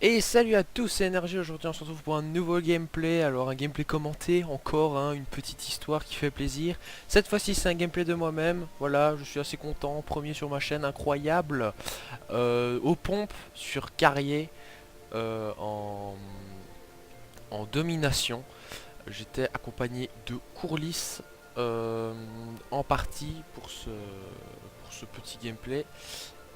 Et salut à tous, c'est Énergie. Aujourd'hui on se retrouve pour un nouveau gameplay. Alors un gameplay commenté, encore une petite histoire qui fait plaisir. Cette fois-ci c'est un gameplay de moi-même. Voilà, je suis assez content, premier sur ma chaîne, incroyable. Aux pompes sur carrier, en domination. J'étais accompagné de Courlis en partie pour ce petit gameplay.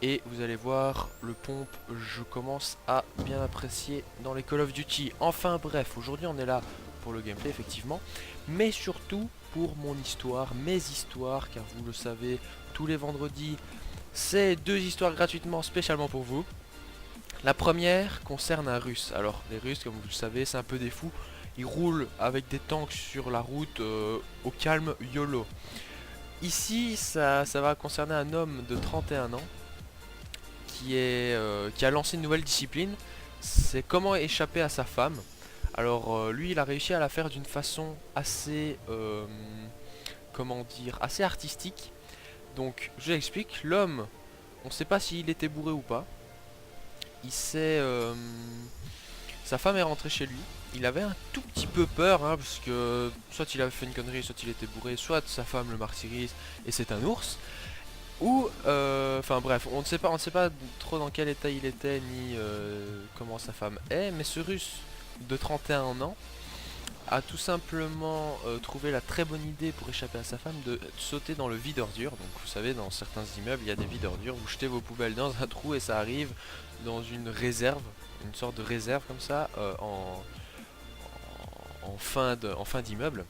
Et vous allez voir, le pompe, je commence à bien apprécier dans les Call of Duty. Enfin bref, aujourd'hui on est là pour le gameplay effectivement, mais surtout pour mon histoire, mes histoires, car vous le savez, tous les vendredis, c'est 2 histoires gratuitement spécialement pour vous. La première concerne un Russe. Alors les Russes, comme vous le savez, c'est un peu des fous. Ils roulent avec des tanks sur la route au calme YOLO. Ici, ça va concerner un homme de 31 ans qui a lancé une nouvelle discipline, c'est comment échapper à sa femme. Alors lui il a réussi à la faire d'une façon assez, comment dire, assez artistique. Donc je l'explique, l'homme, on ne sait pas s'il était bourré ou pas. Il s'est, sa femme est rentrée chez lui. Il avait un tout petit peu peur, parce que soit il avait fait une connerie, soit il était bourré, soit sa femme le martyrise et c'est un ours. Ou, enfin bref, on ne sait pas trop dans quel état il était ni comment sa femme est, mais ce Russe de 31 ans a tout simplement trouvé la très bonne idée pour échapper à sa femme de sauter dans le vide ordure. Donc vous savez, dans certains immeubles, il y a des vides ordures, vous jetez vos poubelles dans un trou et ça arrive dans une réserve, une sorte de réserve comme ça, en fin d'immeuble.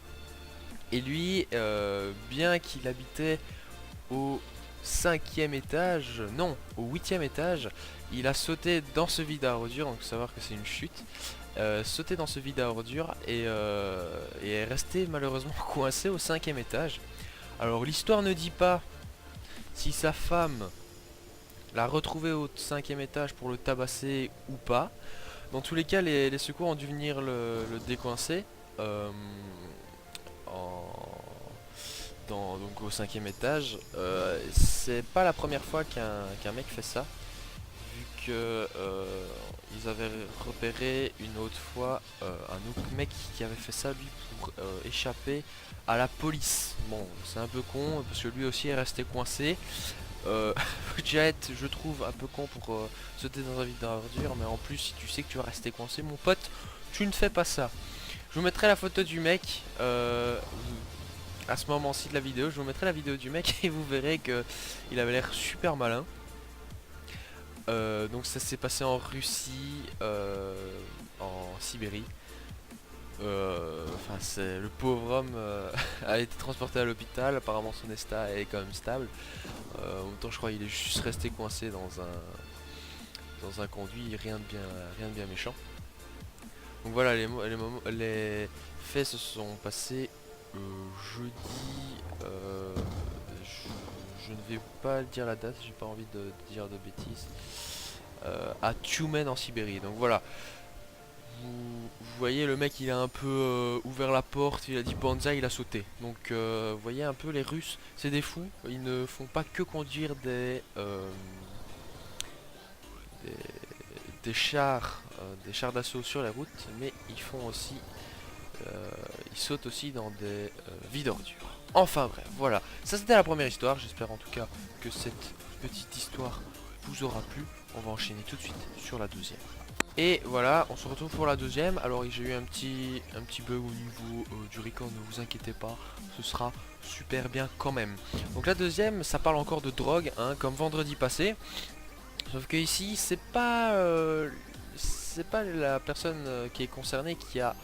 Et lui, bien qu'il habitait au 5e étage, non, au 8e étage, il a sauté dans ce vide à ordures, donc faut savoir que c'est une chute, sauté dans ce vide à ordures et est resté malheureusement coincé au 5e étage. Alors l'histoire ne dit pas si sa femme l'a retrouvé au 5e étage pour le tabasser ou pas. Dans tous les cas, les secours ont dû venir le décoincer en donc au 5e étage. C'est pas la première fois qu'un mec fait ça, vu que ils avaient repéré une autre fois un autre mec qui avait fait ça lui pour échapper à la police. Bon, c'est un peu con parce que lui aussi est resté coincé. Faut déjà être, je trouve, un peu con pour sauter dans un vide d'ordure, mais en plus si tu sais que tu vas rester coincé, mon pote, tu ne fais pas ça. Je vous mettrai la photo du mec à ce moment-ci de la vidéo. Je vous mettrai la vidéo du mec et vous verrez que il avait l'air super malin. Donc ça s'est passé en Russie, en Sibérie. Enfin, c'est le pauvre homme a été transporté à l'hôpital. Apparemment, son état est quand même stable. En même temps, je crois qu'il est juste resté coincé dans un conduit, rien de bien méchant. Donc voilà, les faits se sont passés jeudi. Je ne vais pas dire la date, j'ai pas envie de dire de bêtises. À Tyumen en Sibérie. Donc voilà, vous voyez, le mec il a un peu ouvert la porte, il a dit banzai, il a sauté. Donc vous voyez un peu, les Russes, c'est des fous. Ils ne font pas que conduire des, des chars d'assaut sur les routes, mais ils font aussi ils sautent aussi dans des vides ordures. Enfin bref, voilà. Ça c'était la première histoire. J'espère en tout cas que cette petite histoire vous aura plu. On va enchaîner tout de suite sur la deuxième. Et voilà, on se retrouve pour la deuxième. Alors j'ai eu un petit bug au niveau du record, ne vous inquiétez pas, ce sera super bien quand même. Donc la deuxième, ça parle encore de drogue, comme vendredi passé. Sauf que ici, c'est pas la personne qui est concernée qui a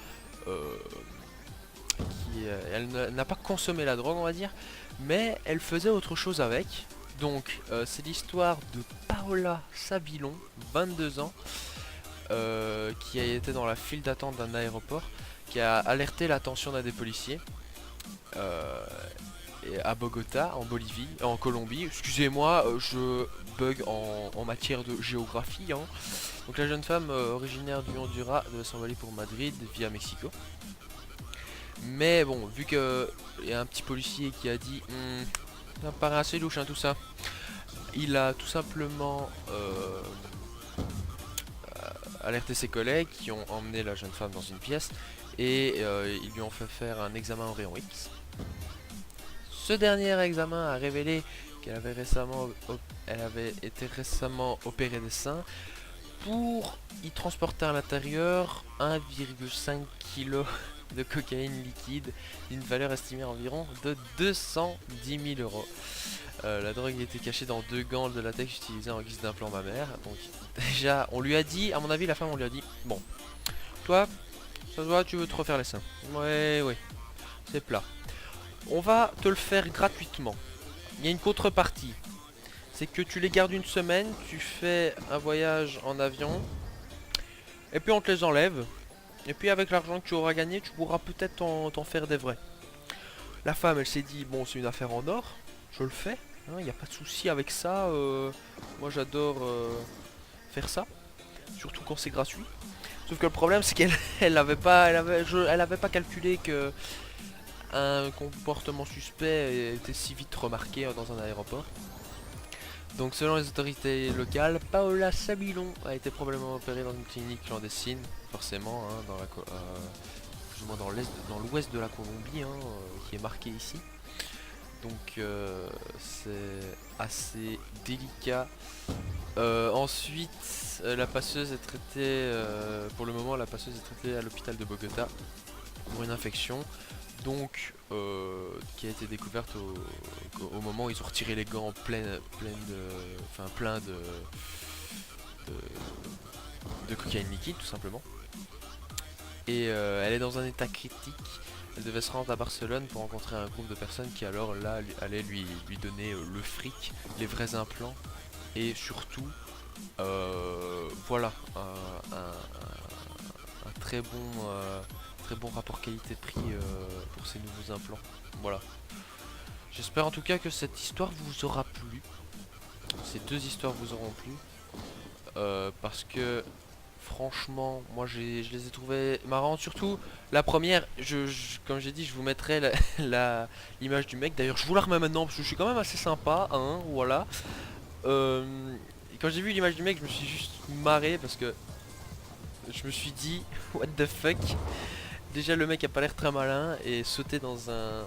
elle n'a pas consommé la drogue, on va dire, mais elle faisait autre chose avec. Donc c'est l'histoire de Paola Sabilon, 22 ans, qui a été dans la file d'attente d'un aéroport, qui a alerté l'attention d'un des policiers à Bogota, en Bolivie, en Colombie. Excusez-moi, je bug en matière de géographie. Donc la jeune femme originaire du Honduras devait s'envoler pour Madrid via Mexico. Mais bon, vu qu'il y a un petit policier qui a dit ça me paraît assez louche tout ça, il a tout simplement alerté ses collègues qui ont emmené la jeune femme dans une pièce et ils lui ont fait faire un examen en rayon X. Ce dernier examen a révélé qu'elle avait été récemment opérée des seins pour y transporter à l'intérieur 1,5 kg de cocaïne liquide d'une valeur estimée à environ de 210 000 euros. La drogue était cachée dans 2 gants de latex utilisés en guise d'implant mammaire. Donc déjà, on lui a dit, à mon avis, la femme, on lui a dit, bon, toi, ça se voit, tu veux te refaire les seins. Ouais, ouais, c'est plat. On va te le faire gratuitement. Il y a une contrepartie. C'est que tu les gardes une semaine, tu fais un voyage en avion, et puis on te les enlève. Et puis avec l'argent que tu auras gagné, tu pourras peut-être t'en faire des vrais. La femme, elle s'est dit, bon, c'est une affaire en or, je le fais. Il n'y a pas de souci avec ça. Moi, j'adore faire ça, surtout quand c'est gratuit. Sauf que le problème, c'est qu'elle elle avait pas calculé que un comportement suspect était si vite remarqué dans un aéroport. Donc selon les autorités locales, Paola Sabilon a été probablement opérée dans une clinique clandestine, forcément, hein, plus ou moins dans l'ouest de la Colombie, hein, qui est marqué ici. Donc c'est assez délicat. Ensuite, la passeuse est traitée, pour le moment, la passeuse est traitée à l'hôpital de Bogota pour une infection. Donc, qui a été découverte au moment où ils ont retiré les gants plein de cocaïne liquide, tout simplement. Et elle est dans un état critique. Elle devait se rendre à Barcelone pour rencontrer un groupe de personnes qui alors là allaient lui donner le fric, les vrais implants et surtout voilà un très bon rapport qualité-prix pour ces nouveaux implants. Voilà. J'espère en tout cas que cette histoire vous aura plu. Ces deux histoires vous auront plu. Parce que franchement, moi je les ai trouvées marrantes. Surtout la première, comme j'ai dit, je vous mettrai l'image du mec. D'ailleurs, je vous la remets maintenant parce que je suis quand même assez sympa. Hein, voilà. Et quand j'ai vu l'image du mec, je me suis juste marré parce que je me suis dit, what the fuck. Déjà, le mec a pas l'air très malin et sauter dans un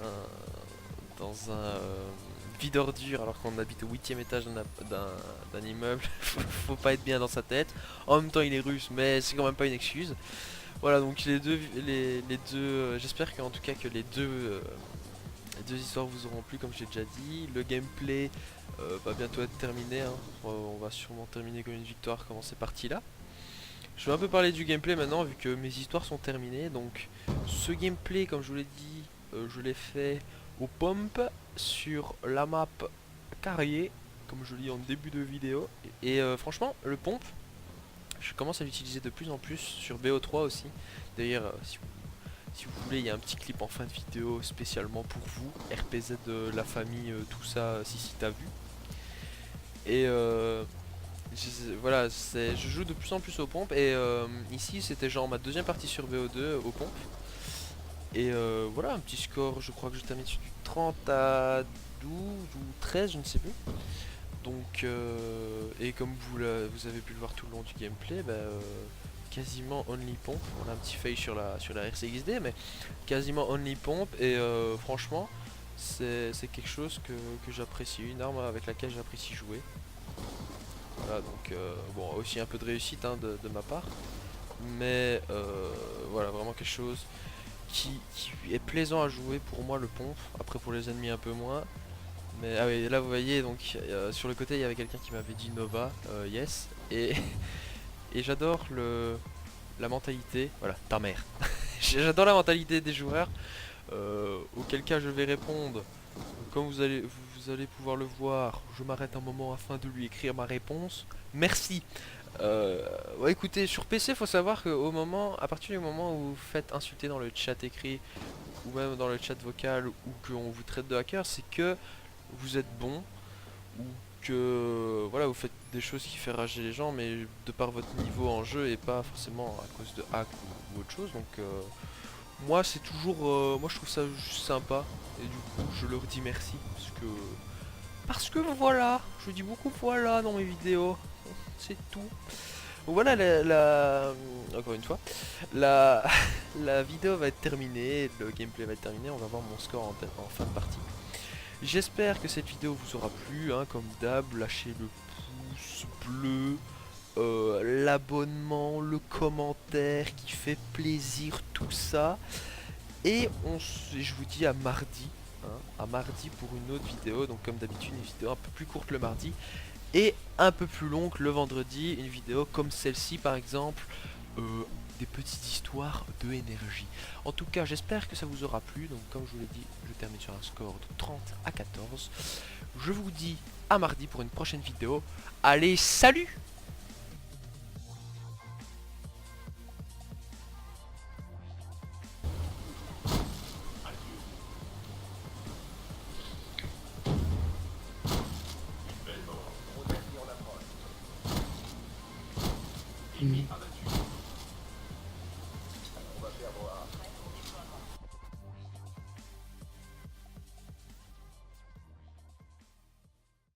vide ordure alors qu'on habite au 8ème étage d'un immeuble, faut pas être bien dans sa tête. En même temps, il est russe, mais c'est quand même pas une excuse. Voilà, donc les deux, j'espère qu'en tout cas que les deux histoires vous auront plu, comme j'ai déjà dit. Le gameplay va bientôt être terminé, hein. On va sûrement terminer comme une victoire, comment c'est parti là. Je vais un peu parler du gameplay maintenant vu que mes histoires sont terminées. Donc ce gameplay, comme je vous l'ai dit, je l'ai fait aux pompes sur la map Carrier, comme je l'ai dit en début de vidéo. Et franchement, le pompe, je commence à l'utiliser de plus en plus sur BO3 aussi. D'ailleurs, si vous voulez, il y a un petit clip en fin de vidéo spécialement pour vous. RPZ de la famille, tout ça, si t'as vu. Et voilà, je joue de plus en plus aux pompes. Et ici, c'était genre ma deuxième partie sur BO2 aux pompes. Et voilà, un petit score, je crois que je termine sur du 30 à 12 ou 13, je ne sais plus. Donc, et comme vous avez pu le voir tout le long du gameplay, bah, quasiment only pompe. On a un petit fail sur la RCXD, mais quasiment only pompe. Et franchement, c'est quelque chose que j'apprécie, une arme avec laquelle j'apprécie jouer. Voilà, donc bon, aussi un peu de réussite, hein, de ma part. Mais voilà, vraiment quelque chose qui est plaisant à jouer pour moi, le pompe. Après pour les ennemis un peu moins. Mais ah oui, là vous voyez, donc sur le côté il y avait quelqu'un qui m'avait dit Nova, yes. Et, et j'adore la mentalité, voilà, ta mère. J'adore la mentalité des joueurs, auquel cas je vais répondre. Comme vous allez pouvoir le voir, je m'arrête un moment afin de lui écrire ma réponse. Merci. Ouais, écoutez, sur PC, faut savoir qu'au moment, à partir du moment où vous faites insulter dans le chat écrit ou même dans le chat vocal ou qu'on vous traite de hacker, c'est que vous êtes bon ou que voilà, vous faites des choses qui font rager les gens, mais de par votre niveau en jeu et pas forcément à cause de hack ou autre chose. Donc moi, c'est toujours, moi je trouve ça juste sympa et du coup, je leur dis merci parce que voilà, je dis beaucoup voilà dans mes vidéos. C'est tout. Donc voilà, encore une fois, la, la vidéo va être terminée, le gameplay va être terminé, on va voir mon score en fin de partie. J'espère que cette vidéo vous aura plu, hein, comme d'hab, lâchez le pouce bleu, l'abonnement, le commentaire qui fait plaisir, tout ça. Et je vous dis à mardi, hein, à mardi pour une autre vidéo, donc comme d'habitude une vidéo un peu plus courte le mardi et un peu plus longue le vendredi, une vidéo comme celle-ci par exemple, des petites histoires de énergie. En tout cas j'espère que ça vous aura plu, donc comme je vous l'ai dit, je termine sur un score de 30-14. Je vous dis à mardi pour une prochaine vidéo. Allez, salut! Mhm.